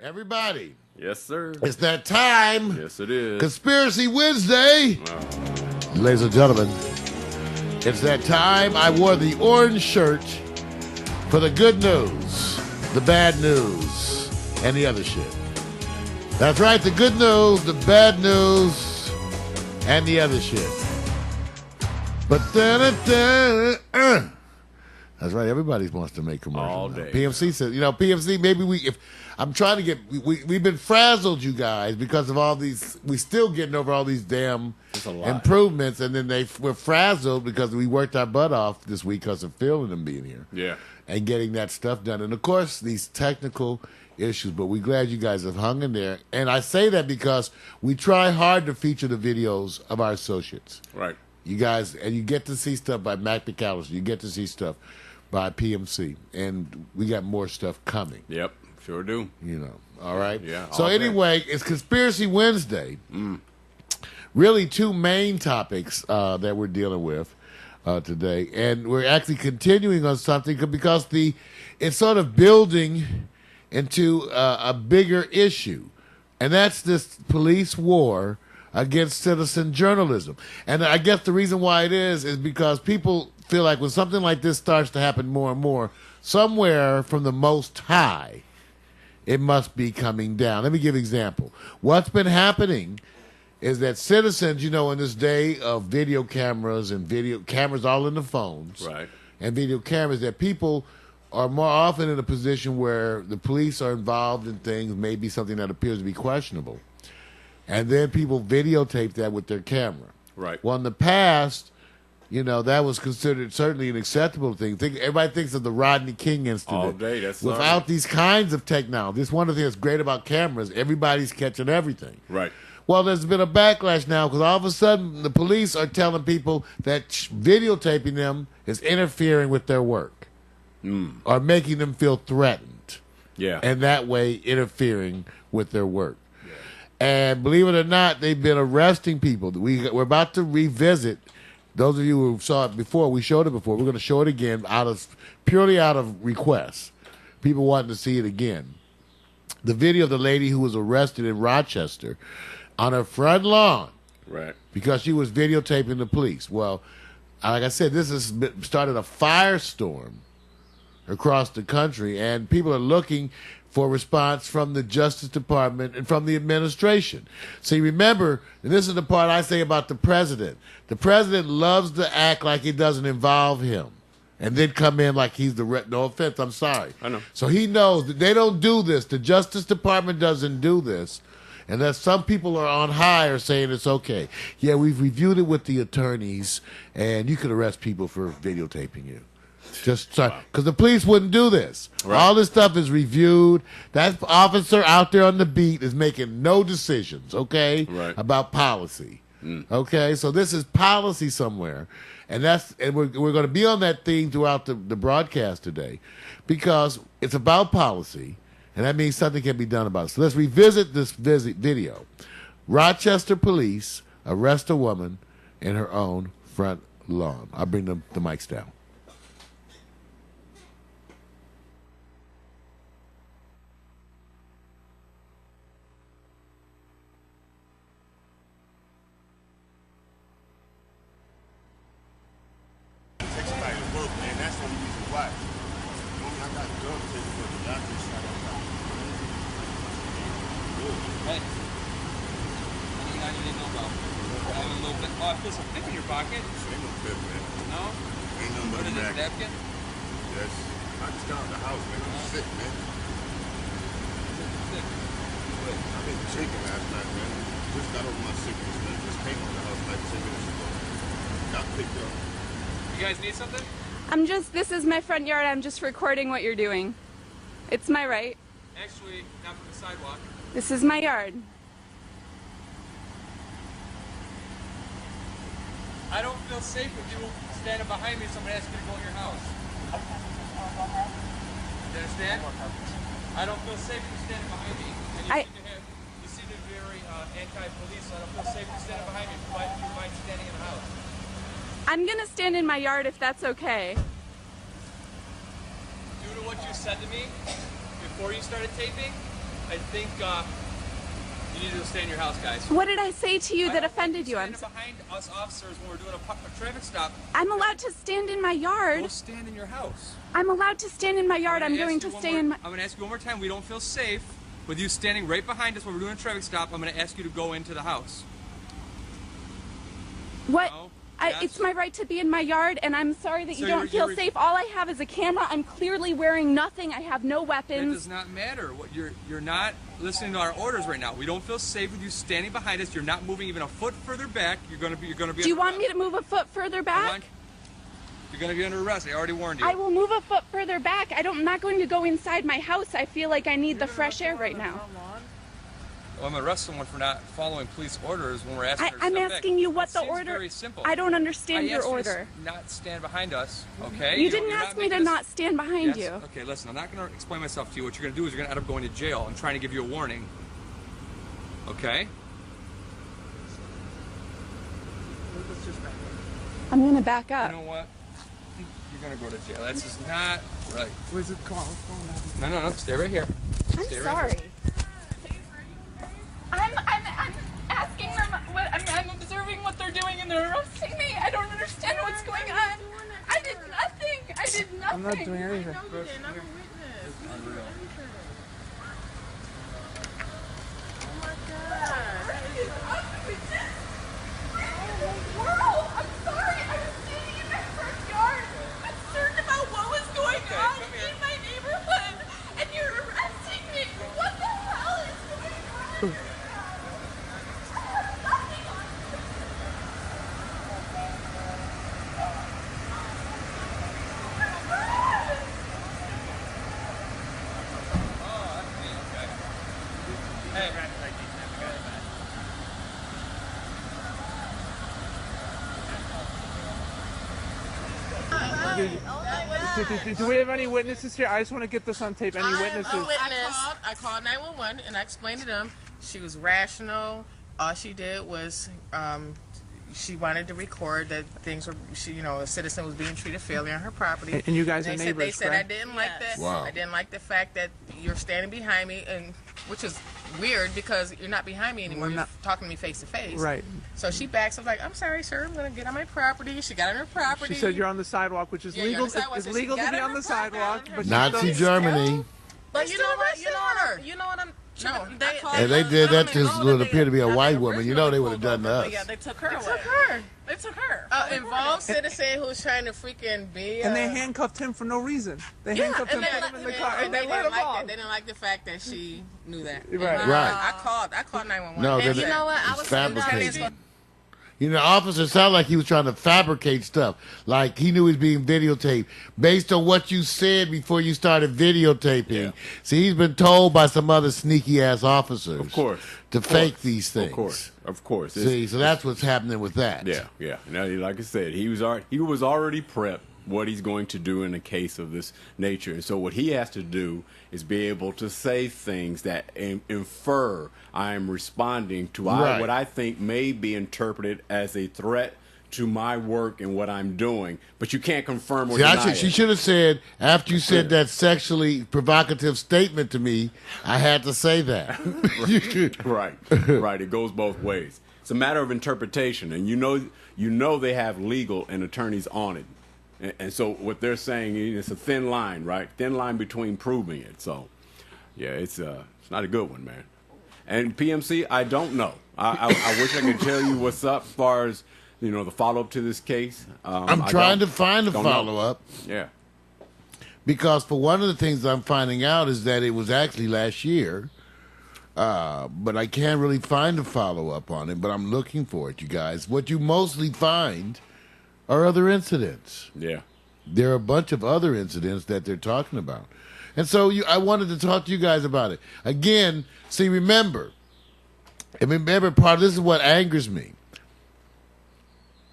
Everybody. Yes, sir. It's that time. Yes, it is. Conspiracy Wednesday. Ladies and gentlemen, it's that time. I wore the orange shirt for the good news, the bad news, and the other shit. That's right, the good news, the bad news, and the other shit. But that's right, everybody wants to make commercials all now. day. PMC says, PMC, maybe if I'm trying to get, we've been frazzled, you guys, because of all these, we still getting over all these damn improvements, and then we're frazzled because we worked our butt off this week because of Phil and them being here. Yeah. And getting that stuff done. And of course, these technical issues, but we're glad you guys have hung in there. And I say that because we try hard to feature the videos of our associates. Right. You guys, and you get to see stuff by Mac McAllister. You get to see stuff by PMC. And we got more stuff coming. Yep, sure do. All right? Yeah. So anyway, it's Conspiracy Wednesday. Really two main topics that we're dealing with today. And we're actually continuing on something because it's sort of building into a bigger issue. And that's this police war against citizen journalism. And I guess the reason why it is because people feel like when something like this starts to happen more and more, somewhere from the Most High, it must be coming down. Let me give an example. What's been happening is that citizens, in this day of video cameras and video cameras all in the phones, right, and video cameras, that people are more often in a position where the police are involved in things, maybe something that appears to be questionable. And then people videotape that with their camera. Right. Well, in the past, that was considered certainly an acceptable thing. Everybody thinks of the Rodney King incident. All day, that's without these kinds of technology. This one of the things that's great about cameras, everybody's catching everything. Right. Well, there's been a backlash now because all of a sudden the police are telling people that videotaping them is interfering with their work or making them feel threatened. Yeah. And that way interfering with their work. And believe it or not, they've been arresting people. We're about to revisit. Those of you who saw it before, we showed it before. We're going to show it again purely out of request. People wanting to see it again. The video of the lady who was arrested in Rochester on her front lawn, right, because she was videotaping the police. Well, like I said, this has started a firestorm across the country, and people are looking for response from the Justice Department and from the administration. See, remember, and this is the part I say about the president. The president loves to act like it doesn't involve him and then come in like he's no offense, I'm sorry. I know. So he knows that they don't do this. The Justice Department doesn't do this. And that some people are on high are saying it's okay. Yeah, we've reviewed it with the attorneys, and you could arrest people for videotaping you. Because the police wouldn't do this. Right. All this stuff is reviewed. That officer out there on the beat is making no decisions, okay, about policy. Okay, so this is policy somewhere. And we're going to be on that theme throughout the broadcast today because it's about policy, and that means something can be done about it. So let's revisit this video. Rochester police arrest a woman in her own front lawn. I'll bring the mics down. This is my front yard. I'm just recording what you're doing. It's my right. Actually, not from the sidewalk. This is my yard. I don't feel safe with you standing behind me if somebody asks you to go in your house. You understand? I don't feel safe with you standing behind me. And you seem to be very anti-police, so I don't feel safe with you standing behind me. Do you mind standing in the house? I'm going to stand in my yard if that's okay. Due to what you said to me before you started taping, I think you need to stay in your house, guys. What did I say to you that offended you? Standing behind us officers when we're doing a traffic stop. I'm allowed to stand in my yard. Go stand in your house. I'm allowed to stand in my yard. I'm going to stay in my... I'm going to ask you one more time. We don't feel safe with you standing right behind us when we're doing a traffic stop. I'm going to ask you to go into the house. What? No? It's my right to be in my yard, and I'm sorry that you don't feel safe. All I have is a camera. I'm clearly wearing nothing. I have no weapons. It does not matter. What you're not listening to our orders right now. We don't feel safe with you standing behind us. You're not moving even a foot further back. You're going to be. Do you want me to move a foot further back? You're going to be under arrest. I already warned you. I will move a foot further back. I'm not going to go inside my house. I feel like I need the fresh air right now. Well, I'm going to arrest someone for not following police orders when we're asking her to I'm step asking back. you what the Seems order... very simple. I don't understand your I asked order. you to not stand behind us, okay? You didn't ask me to not stand behind you. Okay, listen, I'm not going to explain myself to you. What you're going to do is you're going to end up going to jail. I'm trying to give you a warning. Okay? I'm going to back up. You know what? You're going to go to jail. That's just not right. Where's the car? No. Stay right here. I'm sorry. I'm asking them. I'm observing what they're doing, and they're arresting me. I don't understand what's going on. I did nothing. I'm not doing anything. I'm a witness. Unreal. Oh my God. World, I'm sorry. I was standing in my front yard, concerned about what was going on in my neighborhood, and you're arresting me. What the hell is going on? Do we have any witnesses here? I just want to get this on tape. Any witnesses? I called 911 and I explained to them she was rational. All she did was she wanted to record that things were, a citizen was being treated fairly on her property. And you guys are neighbors, They said correct? I didn't like that. Wow. I didn't like the fact that you're standing behind me, and which is weird because you're not behind me anymore. You're talking to me face to face. Right. So she backs up like, I'm sorry, sir. I'm going to get on my property. She got on her property. She said you're on the sidewalk, which is Yeah, you're legal. on the sidewalk, It's so she legal to got be on on her the property. sidewalk, but Nazi Germany. But you know what? No, And they did that to what would appear to be a white woman. You know they would have done to us. Yeah, they took her away. They took her. Involved citizen who's trying to freaking be. And they handcuffed him for no reason. They handcuffed him, put him in the car, and they let him off. They didn't like the fact that she knew that. Right. Right. I called 911. No, And they- you know what? I it's was fabricated. You know, the officer sounded like he was trying to fabricate stuff. Like he knew he was being videotaped based on what you said before you started videotaping. Yeah. See, he's been told by some other sneaky ass officers, Of course. to fake these things. Of course. See, so that's what's happening with that. Yeah. Now, like I said, he was already prepped what he's going to do in a case of this nature. And so what he has to do is be able to say things that infer I am responding to Right. what I think may be interpreted as a threat to my work and what I'm doing, but you can't confirm or See, deny she it. should have said, after you said that sexually provocative statement to me, I had to say that. Right. It goes both ways. It's a matter of interpretation, and you know they have legal and attorneys on it. And so what they're saying is a thin line, right? Thin line between proving it. So, yeah, it's not a good one, man. And PMC, I don't know. I wish I could tell you what's up as far as, the follow-up to this case. I'm trying to find a don't know. follow-up. Yeah. Because for one of the things I'm finding out is that it was actually last year, but I can't really find a follow-up on it, but I'm looking for it, you guys. What you mostly find are other incidents. Yeah. There are a bunch of other incidents that they're talking about. And so I wanted to talk to you guys about it. Again, see, remember, part of this is what angers me.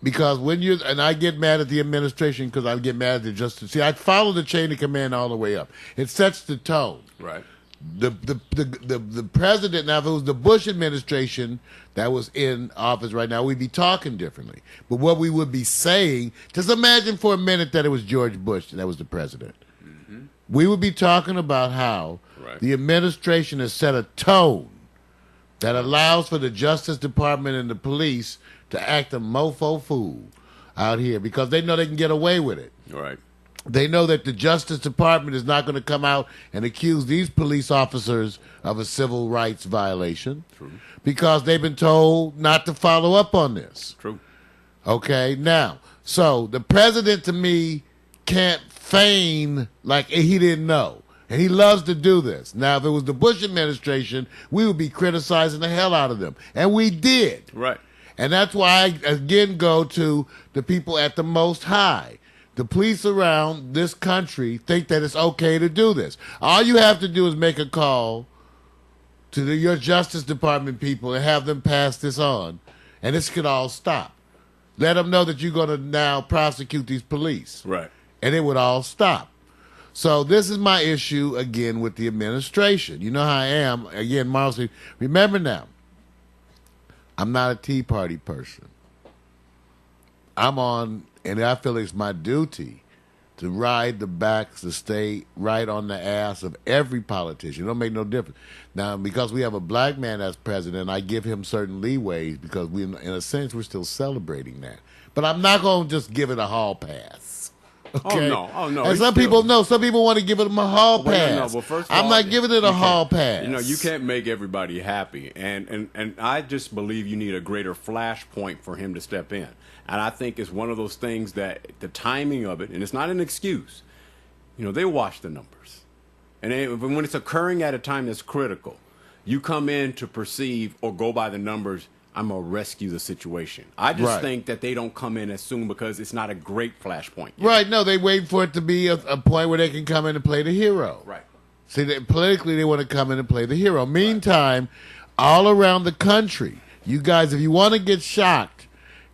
Because and I get mad at the administration because I get mad at the justice. See, I follow the chain of command all the way up. It sets the tone. Right. The president, now if it was the Bush administration that was in office right now, we'd be talking differently. But what we would be saying, just imagine for a minute that it was George Bush that was the president. Mm-hmm. We would be talking about how Right. The administration has set a tone that allows for the Justice Department and the police to act a mofo fool out here because they know they can get away with it. Right. They know that the Justice Department is not going to come out and accuse these police officers of a civil rights violation. True. Because they've been told not to follow up on this. True. Okay, now, so the president to me can't feign like he didn't know. And he loves to do this. Now, if it was the Bush administration, we would be criticizing the hell out of them. And we did. Right. And that's why I, again, go to the people at the Most High. The police around this country think that it's okay to do this. All you have to do is make a call to your Justice Department people and have them pass this on. And this could all stop. Let them know that you're going to now prosecute these police. Right. And it would all stop. So this is my issue, again, with the administration. You know how I am. Again, Marcy, remember now, I'm not a Tea Party person. I'm on, and I feel it's my duty to ride the backs, to stay right on the ass of every politician. It don't make no difference. Now, because we have a black man as president, I give him certain leeways because we, in a sense, we're still celebrating that. But I'm not going to just give it a hall pass. Okay? Oh no. And some people want to give it a hall pass. Well, first of I'm all, not giving it a hall pass. You know, you can't make everybody happy, and I just believe you need a greater flashpoint for him to step in. And I think it's one of those things that the timing of it, and it's not an excuse. You know, they watch the numbers, and when it's occurring at a time that's critical, you come in to perceive or go by the numbers. I'm going to rescue the situation. I just think that they don't come in as soon because it's not a great flashpoint yet. Right, no, they wait for it to be a point where they can come in and play the hero. Right. See, politically, they want to come in and play the hero. Meantime, all around the country, you guys, if you want to get shocked,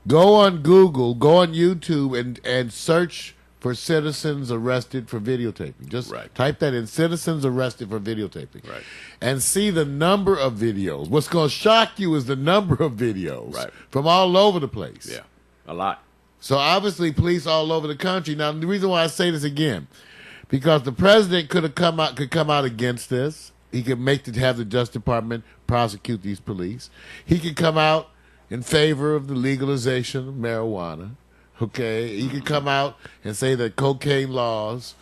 go on Google, go on YouTube, and search for citizens arrested for videotaping. Just type that in, citizens arrested for videotaping. Right. And see the number of videos. What's going to shock you is the number of videos from all over the place. Yeah, a lot. So obviously police all over the country. Now, the reason why I say this again, because the president could come out against this. He could have the Justice Department prosecute these police. He could come out in favor of the legalization of marijuana. Okay, he could come out and say that cocaine laws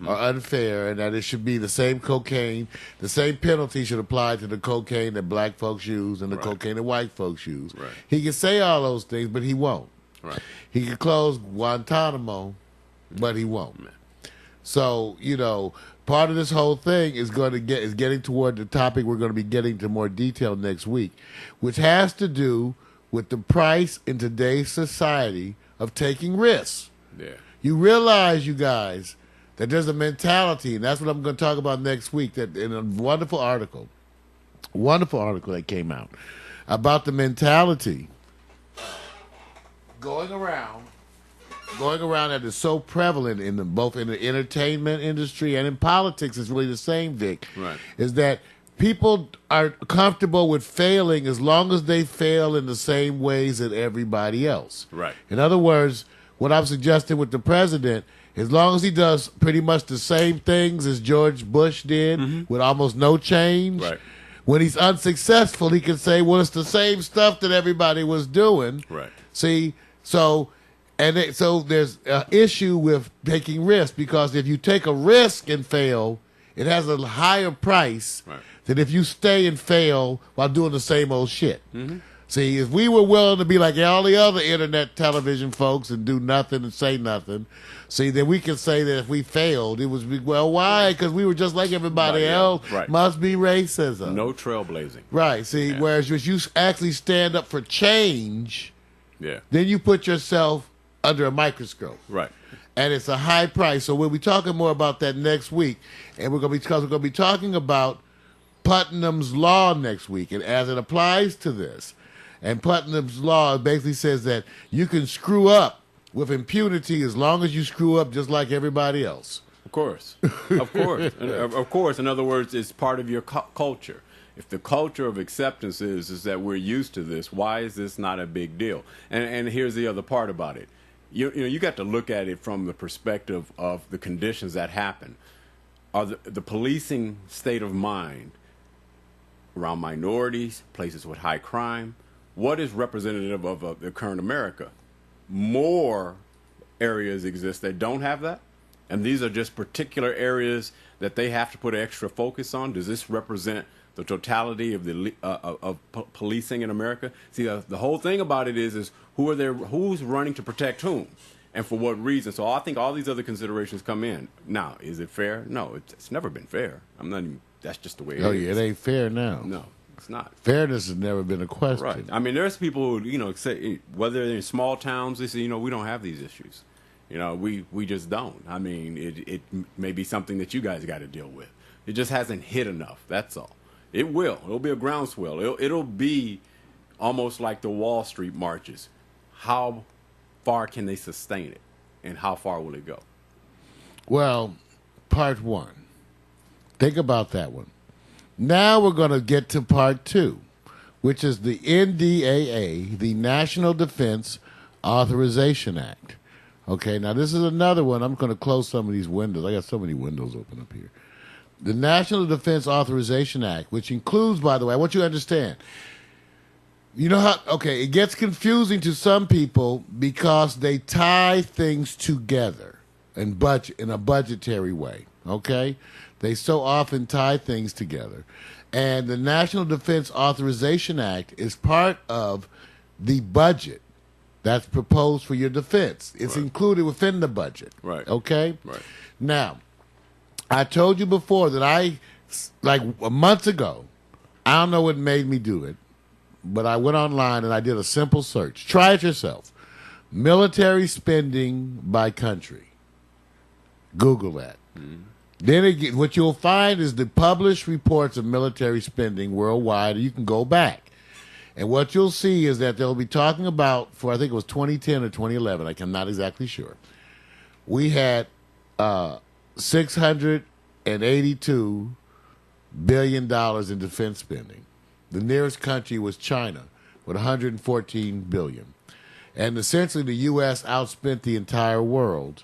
are unfair and that it should be the same cocaine, the same penalty should apply to the cocaine that black folks use and the cocaine that white folks use. Right. He can say all those things, but he won't. Right. He could close Guantanamo, but he won't. So, you know, part of this whole thing is getting toward the topic we're going to be getting to more detail next week, which has to do with the price in today's society of taking risks. Yeah. You realize, you guys, that there's a mentality, and that's what I'm going to talk about next week, that in a wonderful article that came out about the mentality going around that is so prevalent in both in the entertainment industry and in politics. It's really the same, Vic. Right. Is that people are comfortable with failing as long as they fail in the same ways that everybody else. Right. In other words, what I'm suggesting with the president, as long as he does pretty much the same things as George Bush did with almost no change, when he's unsuccessful, he can say, well, it's the same stuff that everybody was doing. Right. See, so there's an issue with taking risks, because if you take a risk and fail, it has a higher price than if you stay and fail while doing the same old shit. See, if we were willing to be like all the other internet television folks and do nothing and say nothing, see, then we can say that if we failed, it was, well, why? Because we were just like everybody else. Must be racism. No trailblazing. Right. See, whereas if you actually stand up for change, then you put yourself under a microscope. Right. And it's a high price. So we'll be talking more about that next week. And we're going to be talking about Putnam's Law next week, and as it applies to this. And Putnam's Law basically says that you can screw up with impunity as long as you screw up just like everybody else. Of course. Of course. Of course. In other words, it's part of your culture. If the culture of acceptance is that we're used to this, why is this not a big deal? And here's the other part about it. You got to look at it from the perspective of the conditions that happen. are the policing state of mind around minorities, places with high crime. What is representative of the current America? More areas exist that don't have that, and these are just particular areas that they have to put extra focus on. Does this represent the totality of policing in America? See, the whole thing about it is who's running to protect whom, and for what reason? So I think all these other considerations come in. Now, is it fair? No, it's never been fair. I'm not even. That's just the way it is. Oh yeah, it ain't fair now. No, it's not. Fairness has never been a question. Right. I mean, there's people who, say, whether they're in small towns, they say, we don't have these issues. We just don't. I mean, it may be something that you guys got to deal with. It just hasn't hit enough. That's all. It will. It'll be a groundswell. It'll be almost like the Wall Street marches. How far can they sustain it, and how far will it go? Well, part one. Think about that one. Now we're going to get to part two, which is the NDAA, the National Defense Authorization Act. Okay, now this is another one. I'm going to close some of these windows. I got so many windows open up here. The National Defense Authorization Act, which includes, by the way, I want you to understand, it gets confusing to some people because they tie things together in a budgetary way, okay? They so often tie things together. And the National Defense Authorization Act is part of the budget that's proposed for your defense. It's included within the budget. Right. Okay? Right. Now, I told you before that like a month ago, I don't know what made me do it, but I went online and I did a simple search. Try it yourself. Military spending by country. Google that. Mm-hmm. Then what you'll find is the published reports of military spending worldwide. You can go back. And what you'll see is that they'll be talking about, for I think it was 2010 or 2011, I'm not exactly sure, we had $682 billion in defense spending. The nearest country was China with $114 billion. And essentially the U.S. outspent the entire world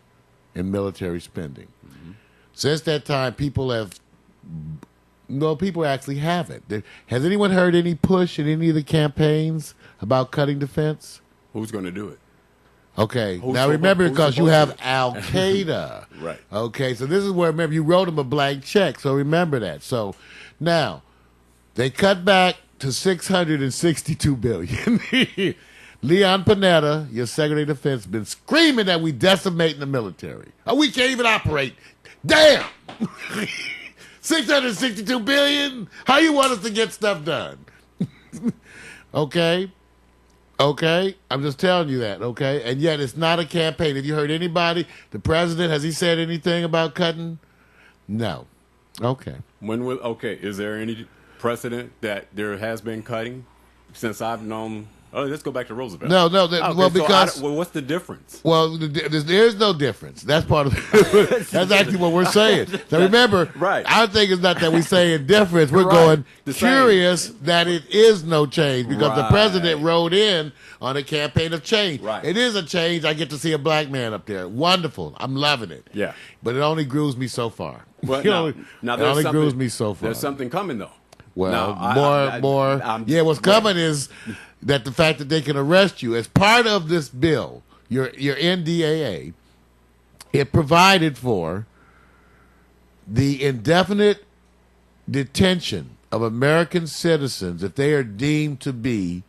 in military spending. Mm-hmm. Since that time, people actually haven't. Has anyone heard any push in any of the campaigns about cutting defense? Who's going to do it? Okay. Now remember, because you have Al Qaeda. Right. Okay. So this is where, remember, you wrote them a blank check. So remember that. So now they cut back to $662 billion. Leon Panetta, your Secretary of Defense, been screaming that we decimating the military. Oh, we can't even operate. Damn! $662 billion? How you want us to get stuff done? Okay? I'm just telling you that, okay? And yet it's not a campaign. Have you heard anybody, the president, has he said anything about cutting? No. Okay. Is there any precedent that there has been cutting since I've known? Oh, let's go back to Roosevelt. No. Because what's the difference? Well, there's no difference. That's part of. That's actually what we're saying. So remember, right? I think it's not that we're saying difference. We're going curious that it is no change because the president rode in on a campaign of change. Right. It is a change. I get to see a black man up there. Wonderful. I'm loving it. Yeah. But it only grooves me so far. Well, it only grooves me so far. There's something coming though. Well, more. What's coming is that the fact that they can arrest you as part of this bill, your NDAA, it provided for the indefinite detention of American citizens if they are deemed to be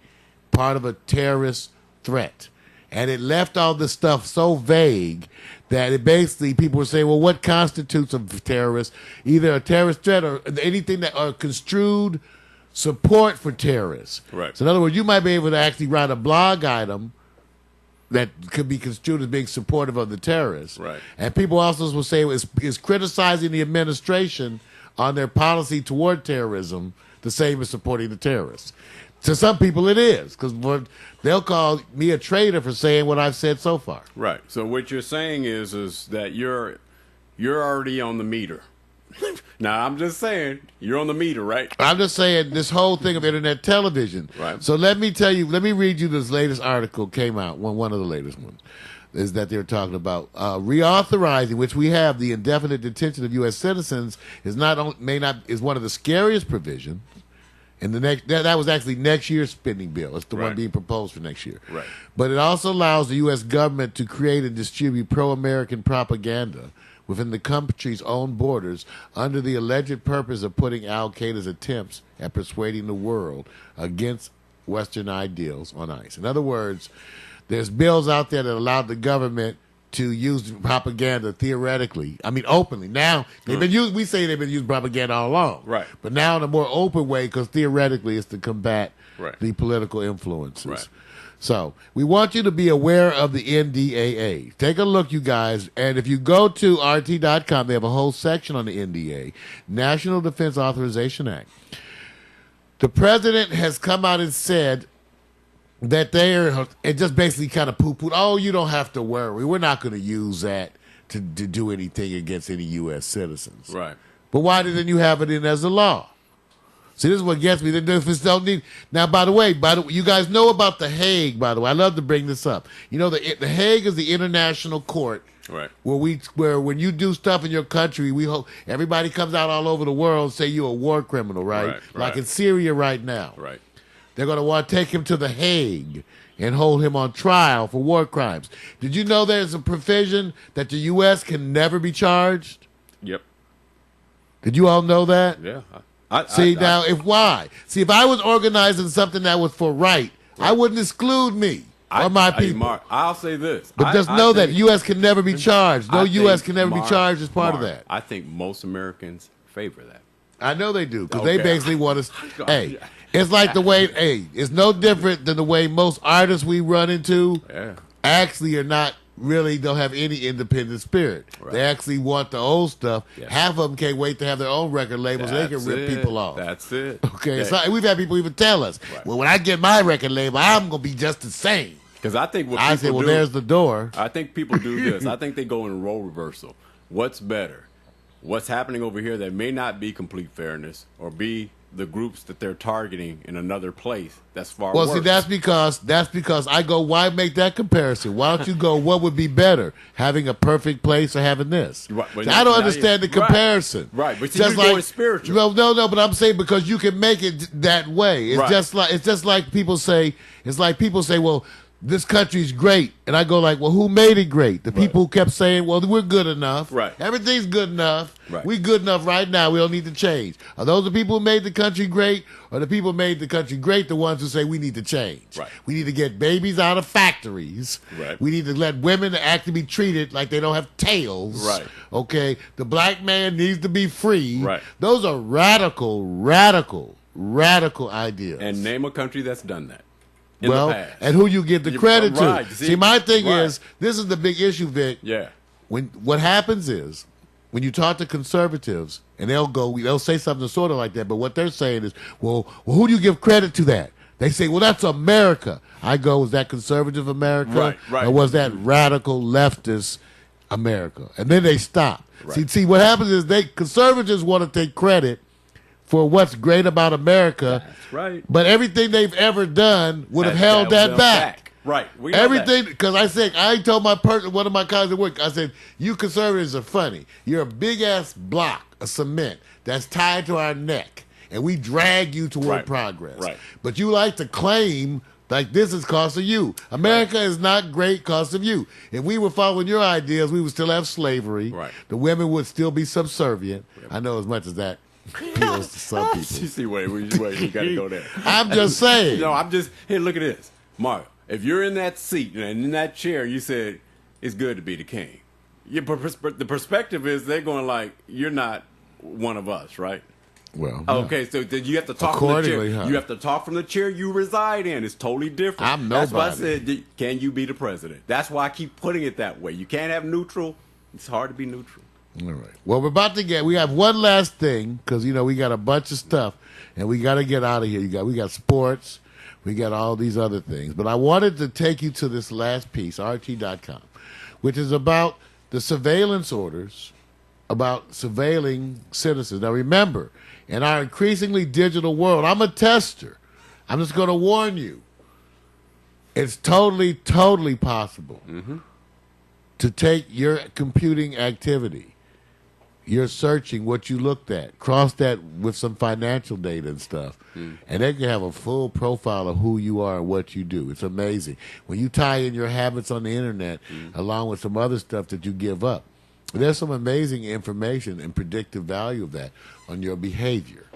part of a terrorist threat. And it left all this stuff so vague that it basically, people were saying, well, what constitutes a terrorist? Either a terrorist threat or anything that are construed support for terrorists. Right. So in other words, you might be able to actually write a blog item that could be construed as being supportive of the terrorists. Right. And people also will say is criticizing the administration on their policy toward terrorism the same as supporting the terrorists. To some people it is, because they'll call me a traitor for saying what I've said so far. Right. So what you're saying is that you're already on the meter. Now, I'm just saying, you're on the meter, right? I'm just saying this whole thing of internet television. Right. So let me read you this latest article came out, one of the latest ones. is that they're talking about reauthorizing, which we have, the indefinite detention of U.S. citizens is is one of the scariest provisions. And the next that was actually next year's spending bill. It's the one being proposed for next year. Right. But it also allows the U.S. government to create and distribute pro-American propaganda within the country's own borders under the alleged purpose of putting al-Qaeda's attempts at persuading the world against Western ideals on ice. In other words, there's bills out there that allow the government to use propaganda theoretically. I mean, openly. Now, they've been used, we say they've been using propaganda all along. Right. But now in a more open way, because theoretically it's to combat Right. the political influences. Right. So we want you to be aware of the NDAA. Take a look, you guys. And if you go to RT.com, they have a whole section on the NDA, National Defense Authorization Act. The president has come out and said that it just basically kind of poo-pooed, oh, you don't have to worry. We're not going to use that to do anything against any U.S. citizens. Right. But why didn't you have it in as a law? See, this is what gets me. The difference don't need. Now, by the way, you guys know about the Hague. By the way, I love to bring this up. You know, the Hague is the international court, Right. where when you do stuff in your country, we hope everybody comes out all over the world and say you're a war criminal, right? Right, Like right. in Syria right now. Right. They're going to want to take him to the Hague and hold him on trial for war crimes. Did you know there's a provision that the U.S. can never be charged? Yep. Did you all know that? Yeah. If I was organizing something that was for right, I wouldn't exclude me or my people. Mark, I'll say this. But just know that U.S. can never be charged. No U.S. can never be Mark, charged as part of that. I think most Americans favor that. I know they do, because Okay. they basically want us. Hey, it's like the way. Hey, it's no different than the way most artists we run into Yeah. actually are not really don't have any independent spirit. Right. They actually want the old stuff. Yeah. Half of them can't wait to have their own record labels so they can That's rip it. people off. That's it. Okay, Yeah. so we've had people even tell us, Right. well, when I get my record label, I'm going to be just the same. Because I think what I people said, well, do, there's the door. I think people do this. I think they go in role reversal. What's better? What's happening over here that may not be complete fairness, or be the groups that they're targeting in another place that's far Well, worse? see, that's because I go, why make that comparison? Why don't you go, what would be better, having a perfect place or having this? Right, but See, I don't now understand the you- right, comparison. right, but see, you're going spiritual. No, but I'm saying because you can make it that way. It's Right. just like people say. It's like people say, well, this country's great, and I go like, well, who made it great? The people who kept saying, well, we're good enough. Right. Everything's good enough. Right. We're good enough right now. We don't need to change. Are those the people who made the country great, or the people who made the country great the ones who say we need to change? Right. We need to get babies out of factories. Right. We need to let women actually be treated like they don't have tails. Right. Okay. The black man needs to be free. Right. Those are radical ideas. And name a country that's done that. In the past. and who you give the credit to. Right. See, my thing Right. is, this is the big issue, Vic. Yeah. What happens is, when you talk to conservatives, and they'll say something sort of like that, but what they're saying is, well, who do you give credit to that? They say, well, that's America. I go, was that conservative America? Right. Or was that radical leftist America? And then they stop. Right. See, what happens is conservatives want to take credit for what's great about America. That's right. But everything they've ever done would have held held that them back. Right. We know Everything, because I told one of my colleagues at work, I said, you conservatives are funny. You're a big-ass block of cement that's tied to our neck, and we drag you toward Right. progress. Right. But you like to claim like this is cost of you. America is not great cost of you. If we were following your ideas, we would still have slavery. Right. The women would still be subservient. I know as much as that appeals to some You people. see, wait, you got to go there. I'm just saying. No, here, look at this. Mark, if you're in that seat and in that chair, you said, it's good to be the king. The perspective is they're going like, you're not one of us, right? Well, Okay, so then you have to talk from the chair. Accordingly, huh? You have to talk from the chair you reside in. It's totally different. I'm That's why I nobody. said, can you be the president? That's why I keep putting it that way. You can't have neutral. It's hard to be neutral. All right. Well, we have one last thing, because, we got a bunch of stuff, and we got to get out of here. We got sports. We got all these other things. But I wanted to take you to this last piece, RT.com, which is about the surveillance orders, about surveilling citizens. Now, remember, in our increasingly digital world, I'm a tester. I'm just going to warn you. It's totally, totally possible to take your computing activity, you're searching what you looked at, cross that with some financial data and stuff, and they can have a full profile of who you are and what you do. It's amazing. When you tie in your habits on the internet along with some other stuff that you give up, there's some amazing information and predictive value of that on your behavior.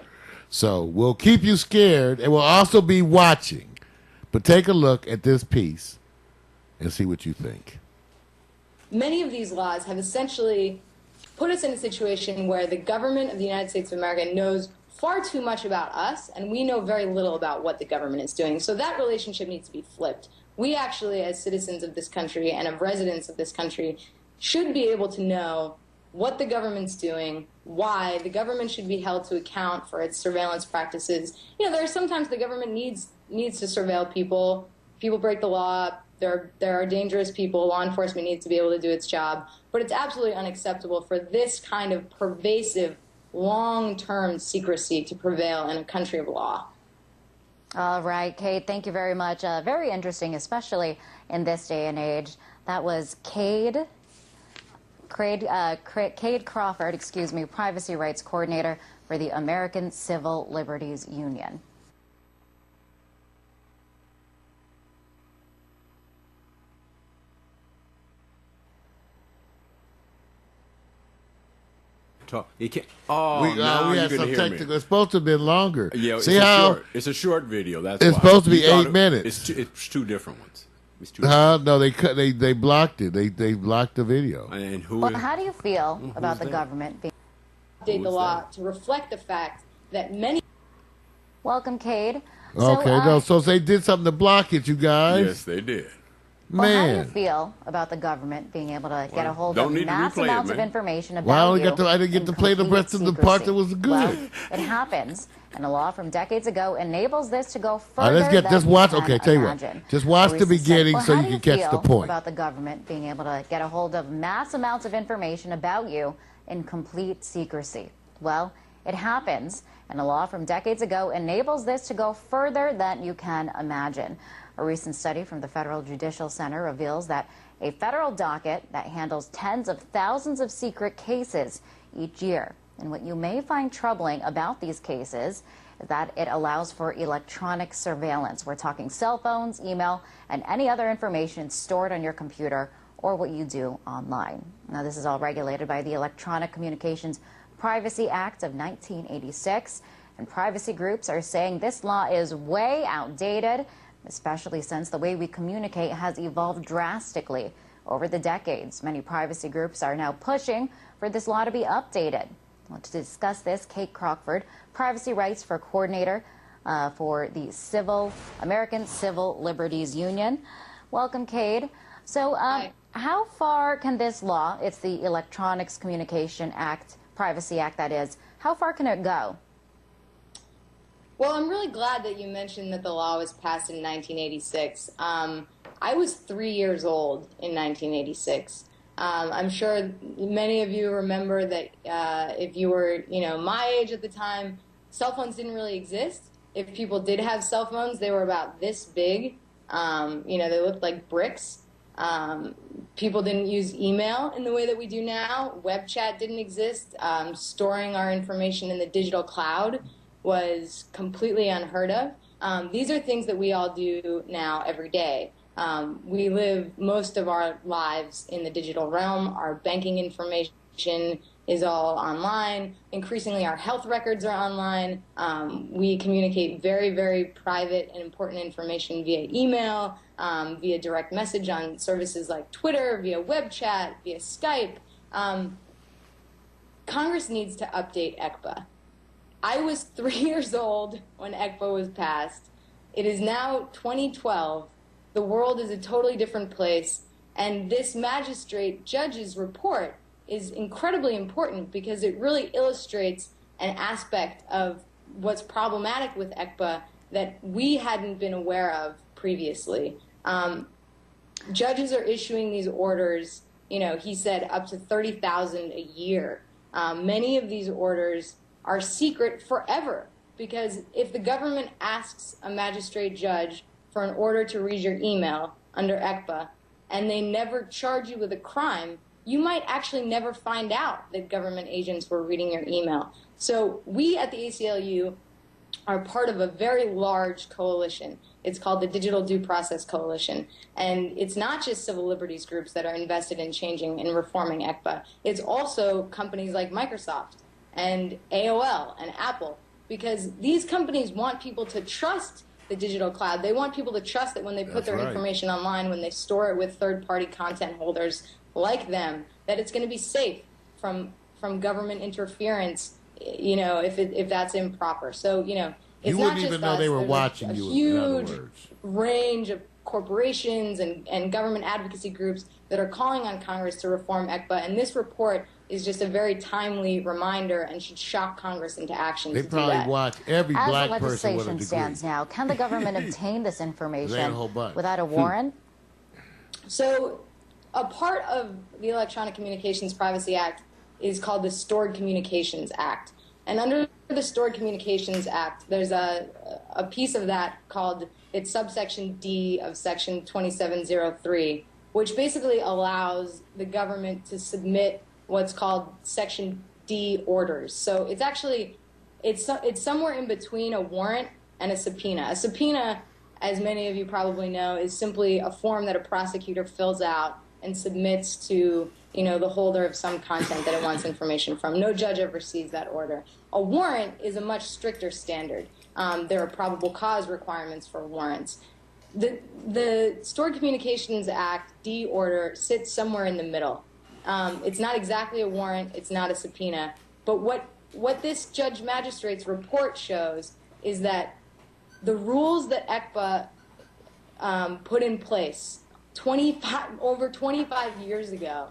So we'll keep you scared, and we'll also be watching. But take a look at this piece and see what you think. Many of these laws have essentially put us in a situation where the government of the United States of America knows far too much about us, and we know very little about what the government is doing. So that relationship needs to be flipped. We actually, as citizens of this country and of residents of this country, should be able to know what the government's doing, why the government should be held to account for its surveillance practices. You know, there are sometimes the government needs to surveil people. People break the law. There are dangerous people. Law enforcement needs to be able to do its job. But it's absolutely unacceptable for this kind of pervasive, long-term secrecy to prevail in a country of law. All right, Kate, thank you very much. Very interesting, especially in this day and age. That was Cade Crawford, Privacy Rights Coordinator for the American Civil Liberties Union. You can't. Oh, now we you had can some hear technical. me. It's supposed to have been longer. Yeah, see how it's a short video. That's it's why. supposed to be You thought 8 minutes. It's two different ones. It's two different. No, they blocked it. They blocked the video. And who? Well, how do you feel about the government being... Update the law to reflect the fact that many... Welcome, Cade. Okay, so they did something to block it, you guys. Yes, they did. Well, how do Man. you feel about the government being able to get a hold don't of need to mass replay it, amounts of man. information about Well, you I didn't get in to play the complete rest of the part that was good. Well, it happens, and a law from decades ago enables this to go further let's get than just you watch. can Okay, tell you what. imagine. Just watch the Teresa said, beginning well, so how you do can catch the feel point. about the government being able to get a hold of mass amounts of information about you in complete secrecy? Well, it happens, and a law from decades ago enables this to go further than you can imagine. A recent study from the Federal Judicial Center reveals that a federal docket that handles tens of thousands of secret cases each year. And what you may find troubling about these cases is that it allows for electronic surveillance. We're talking cell phones, email, and any other information stored on your computer or what you do online. Now, this is all regulated by the Electronic Communications Privacy Act of 1986, and privacy groups are saying this law is way outdated, especially since the way we communicate has evolved drastically over the decades. Many privacy groups are now pushing for this law to be updated. Well, to discuss this, Kate Crawford, Privacy Rights for Coordinator for the American Civil Liberties Union. Welcome, Kate. So how far can this law, it's the Electronics Communication Act, Privacy Act that is, how far can it go? Well, I'm really glad that you mentioned that the law was passed in 1986. I was 3 years old in 1986. I'm sure many of you remember that if you were, my age at the time, cell phones didn't really exist. If people did have cell phones, they were about this big. They looked like bricks. People didn't use email in the way that we do now. Web chat didn't exist. Storing our information in the digital cloud was completely unheard of. These are things that we all do now every day. We live most of our lives in the digital realm. Our banking information is all online. Increasingly, our health records are online. We communicate very, very private and important information via email, via direct message on services like Twitter, via web chat, via Skype. Congress needs to update ECPA. I was 3 years old when ECPA was passed. It is now 2012. The world is a totally different place. And this magistrate judge's report is incredibly important because it really illustrates an aspect of what's problematic with ECPA that we hadn't been aware of previously. Judges are issuing these orders, he said up to 30,000 a year. Many of these orders are secret forever because if the government asks a magistrate judge for an order to read your email under ECPA, and they never charge you with a crime, you might actually never find out that government agents were reading your email. So we at the ACLU are part of a very large coalition. It's called the Digital Due Process Coalition. And it's not just civil liberties groups that are invested in changing and reforming ECPA. It's also companies like Microsoft and AOL and Apple, because these companies want people to trust the digital cloud. They want people to trust that when they put their information online, when they store it with third-party content holders like them, that it's going to be safe from government interference, you know, if that's improper. So, you know, it's you not wouldn't just even know us. they were There's watching a you. huge in other words. range of corporations and government advocacy groups that are calling on Congress to reform ECPA, and this report is just a very timely reminder and should shock Congress into action. They to probably do that. watch every As black the person with a legislation degree. stands now, can the government obtain this information whole bunch. without a warrant? So a part of the Electronic Communications Privacy Act is called the Stored Communications Act. And under the Stored Communications Act, there's a piece of that called, it's subsection D of section 2703, which basically allows the government to submit what's called section D orders. So it's actually, it's somewhere in between a warrant and a subpoena. A subpoena, as many of you probably know, is simply a form that a prosecutor fills out and submits to, you know, the holder of some content that it wants information from. No judge ever sees that order. A warrant is a much stricter standard. There are probable cause requirements for warrants. The Stored Communications Act D order sits somewhere in the middle. It's not exactly a warrant. It's not a subpoena. But what this judge magistrate's report shows is that the rules that ECPA put in place over 25 years ago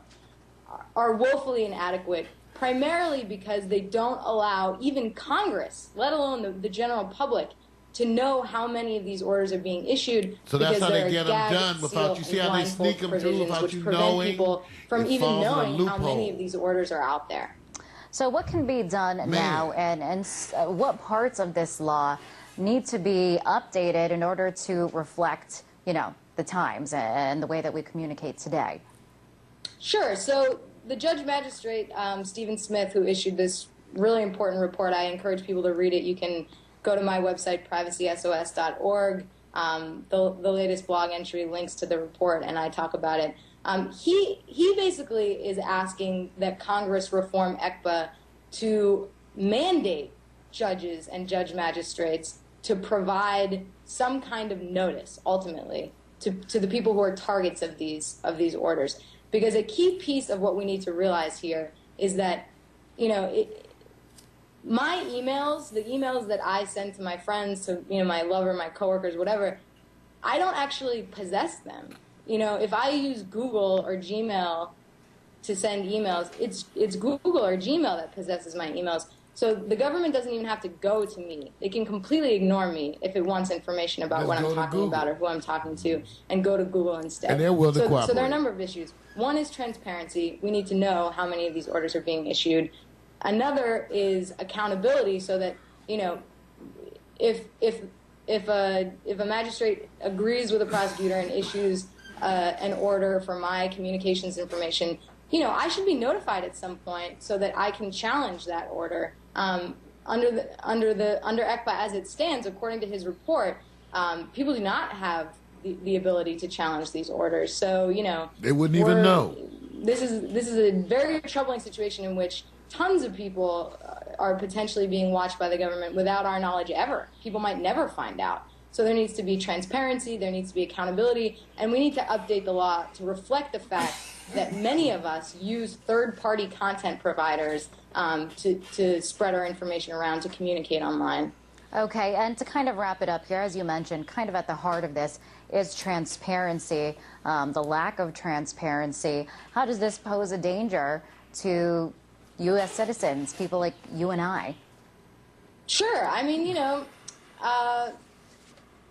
are woefully inadequate, primarily because they don't allow even Congress, let alone the general public, to know how many of these orders are being issued. So that's how they there are get them gag, done without, seal, you see and how they sneak them blindfold through provisions without which you prevent knowing? people from It even falls in a knowing how many loophole. of these orders are out there. So what can be done now, and what parts of this law need to be updated in order to reflect, you know, the times and the way that we communicate today? Sure. So the judge magistrate, Stephen Smith, who issued this really important report, I encourage people to read it. You can go to my website, privacysos.org. The latest blog entry links to the report, and I talk about it. He basically is asking that Congress reform ECPA to mandate judges and judge magistrates to provide some kind of notice, ultimately, to the people who are targets of these orders. Because a key piece of what we need to realize here is that, you know, my emails, the emails that I send to my friends, to, you know, my lover, my coworkers, whatever, I don't actually possess them. You know, if I use Google or Gmail to send emails, it's Google or Gmail that possesses my emails. So the government doesn't even have to go to me. They can completely ignore me if it wants information about Just what go I'm to talking Google. about or who I'm talking to, and go to Google instead. And they're willing to cooperate. So there are a number of issues. One is transparency. We need to know how many of these orders are being issued. Another is accountability, so that, you know, if a magistrate agrees with a prosecutor and issues an order for my communications information, you know, I should be notified at some point so that I can challenge that order. Under ECPA as it stands, according to his report, people do not have the ability to challenge these orders. So, you know, They wouldn't even know. This is a very troubling situation in which tons of people are potentially being watched by the government without our knowledge ever. People might never find out. So there needs to be transparency, there needs to be accountability, and we need to update the law to reflect the fact that many of us use third-party content providers to spread our information around, to communicate online. Okay, and to kind of wrap it up here, as you mentioned, kind of at the heart of this is transparency, the lack of transparency. How does this pose a danger to U.S. citizens, people like you and I? Sure. I mean, you know,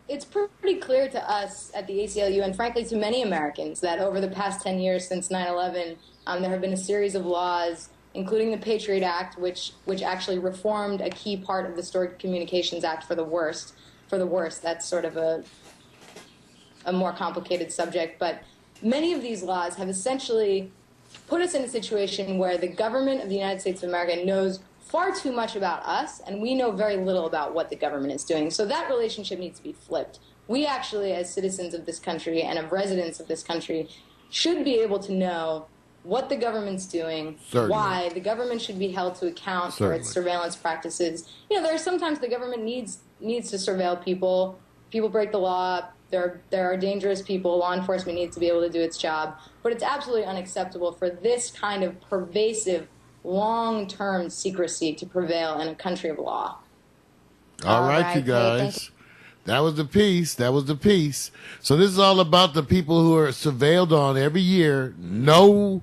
it's pretty clear to us at the ACLU, and frankly to many Americans, that over the past 10 years since 9/11, there have been a series of laws, including the Patriot Act, which actually reformed a key part of the Stored Communications Act for the worst. That's sort of a more complicated subject, but many of these laws have essentially put us in a situation where the government of the United States of America knows far too much about us, and we know very little about what the government is doing. So that relationship needs to be flipped. We actually, as citizens of this country and of residents of this country, should be able to know what the government's doing, Certainly. why the government should be held to account for its surveillance practices. You know, there are sometimes the government needs to surveil people. People break the law. There are dangerous people. Law enforcement needs to be able to do its job. But it's absolutely unacceptable for this kind of pervasive, long-term secrecy to prevail in a country of law. All right, you guys. That was the piece. That was the piece. So this is all about the people who are surveilled on every year. No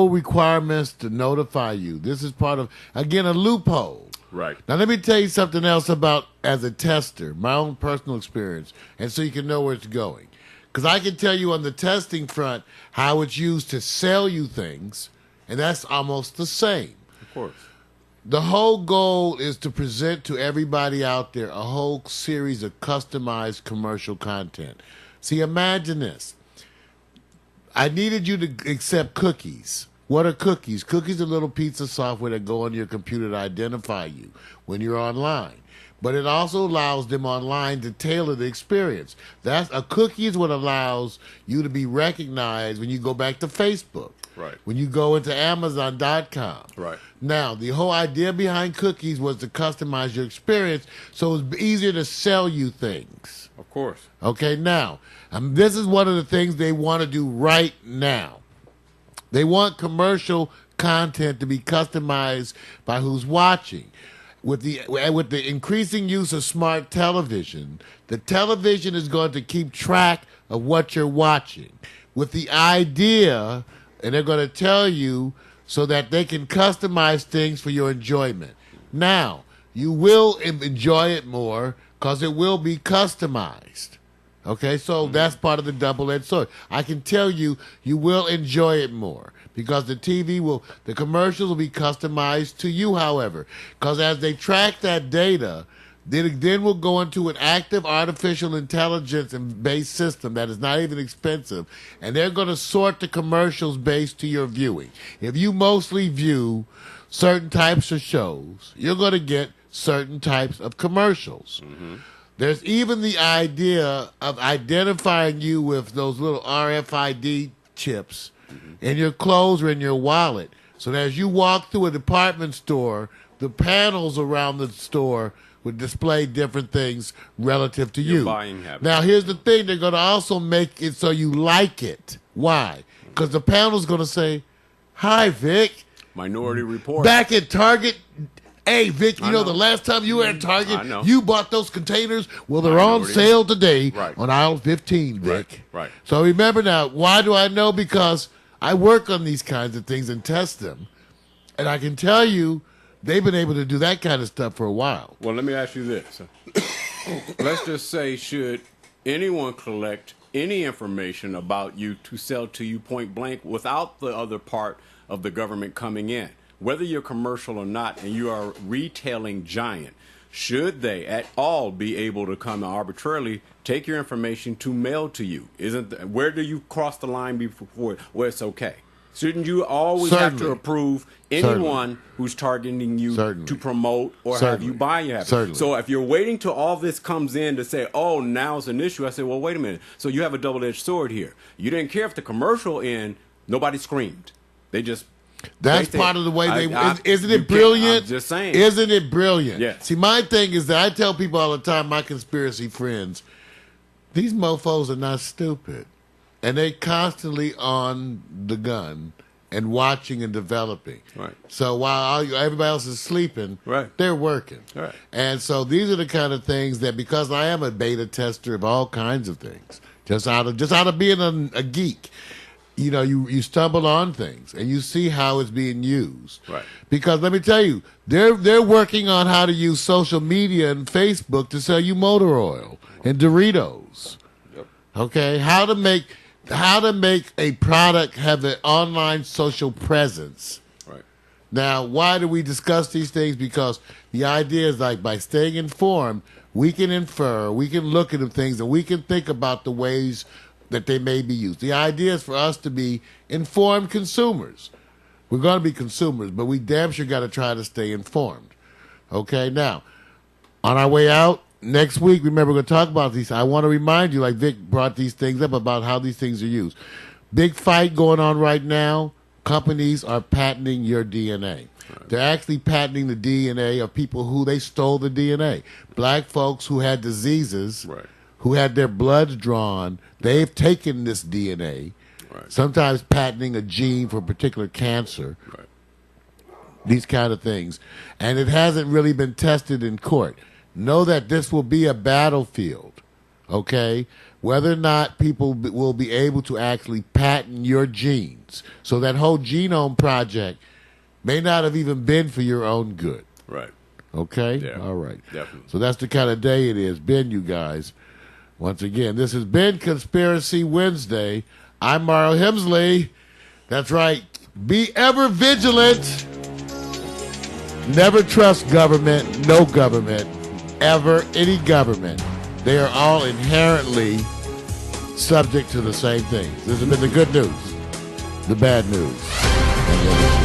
requirements to notify you. This is part of, again, a loophole. Right. Now, let me tell you something else about, as a tester, my own personal experience, and so you can know where it's going. Because I can tell you on the testing front how it's used to sell you things, and that's almost the same. Of course. The whole goal is to present to everybody out there a whole series of customized commercial content. See, imagine this. I needed you to accept cookies. What are cookies? Cookies are little pieces of software that go on your computer to identify you when you're online. But it also allows them online to tailor the experience. A cookie is what allows you to be recognized when you go back to Facebook. Right. When you go into Amazon.com. Right. Now, the whole idea behind cookies was to customize your experience so it's easier to sell you things. Of course. Okay, now, this is one of the things they want to do right now. They want commercial content to be customized by who's watching. With the increasing use of smart television, the television is going to keep track of what you're watching. With the idea, and they're going to tell you so that they can customize things for your enjoyment. Now, you will enjoy it more because it will be customized. Okay, so that's part of the double-edged sword. I can tell you, you will enjoy it more because the commercials will be customized to you, however. Because as they track that data, then we'll go into an active artificial intelligence-based system that is not even expensive, and they're going to sort the commercials based to your viewing. If you mostly view certain types of shows, you're going to get certain types of commercials. Mm-hmm. There's even the idea of identifying you with those little RFID chips in your clothes or in your wallet. So that as you walk through a department store, the panels around the store would display different things relative to you. Buying habits. Now, here's the thing. They're going to also make it so you like it. Why? Because the panel's going to say, "Hi, Vic. Minority Report. Back at Target. Hey, Vic, you know the last time you were at Target, you bought those containers? Well, they're on sale today on aisle 15, Vic." Right. So remember now, why do I know? Because I work on these kinds of things and test them. And I can tell you, they've been able to do that kind of stuff for a while. Well, let me ask you this. Let's just say, should anyone collect any information about you to sell to you point blank without the other part of the government coming in? Whether you're commercial or not, and you are a retailing giant, should they at all be able to come and arbitrarily take your information to mail to you? Where do you cross the line before where it's okay? Shouldn't you always have to approve anyone who's targeting you to promote or have you buy your habit? So if you're waiting till all this comes in to say, oh, now it's an issue, I say, well, wait a minute. So you have a double-edged sword here. You didn't care if the commercial end, nobody screamed. They just... That's part of the way isn't it brilliant? I'm just saying. Isn't it brilliant? Yeah. See, my thing is that I tell people all the time, my conspiracy friends, these mofos are not stupid. And they constantly on the gun and watching and developing. Right. So while everybody else is sleeping, they're working. Right. And so these are the kind of things that, because I am a beta tester of all kinds of things, just out of being a geek, you know, you stumble on things and you see how it's being used. Right. Because let me tell you, they're working on how to use social media and Facebook to sell you motor oil and Doritos. Yep. Okay, how to make a product have an online social presence. Right. Now, why do we discuss these things? Because the idea is, like, by staying informed, we can infer, we can look at the things, and we can think about the ways that they may be used. The idea is for us to be informed consumers. We're going to be consumers, but we damn sure got to try to stay informed. Okay, now, on our way out, next week, remember, we're going to talk about these. I want to remind you, like Vic brought these things up about how these things are used. Big fight going on right now. Companies are patenting your DNA. Right. They're actually patenting the DNA of people who they stole the DNA. Black folks who had diseases, right, who had their bloods drawn, they've taken this DNA, right, sometimes patenting a gene for a particular cancer, right, these kind of things. And it hasn't really been tested in court. Know that this will be a battlefield, okay? Whether or not people will be able to actually patent your genes. So that whole genome project may not have even been for your own good. Right. Okay? Yeah. All right. Definitely. So that's the kind of day it is. Ben, you guys, once again, this has been Conspiracy Wednesday. I'm Mario Hemsley. That's right. Be ever vigilant. Never trust government, no government, ever, any government. They are all inherently subject to the same things. This has been the good news, the bad news.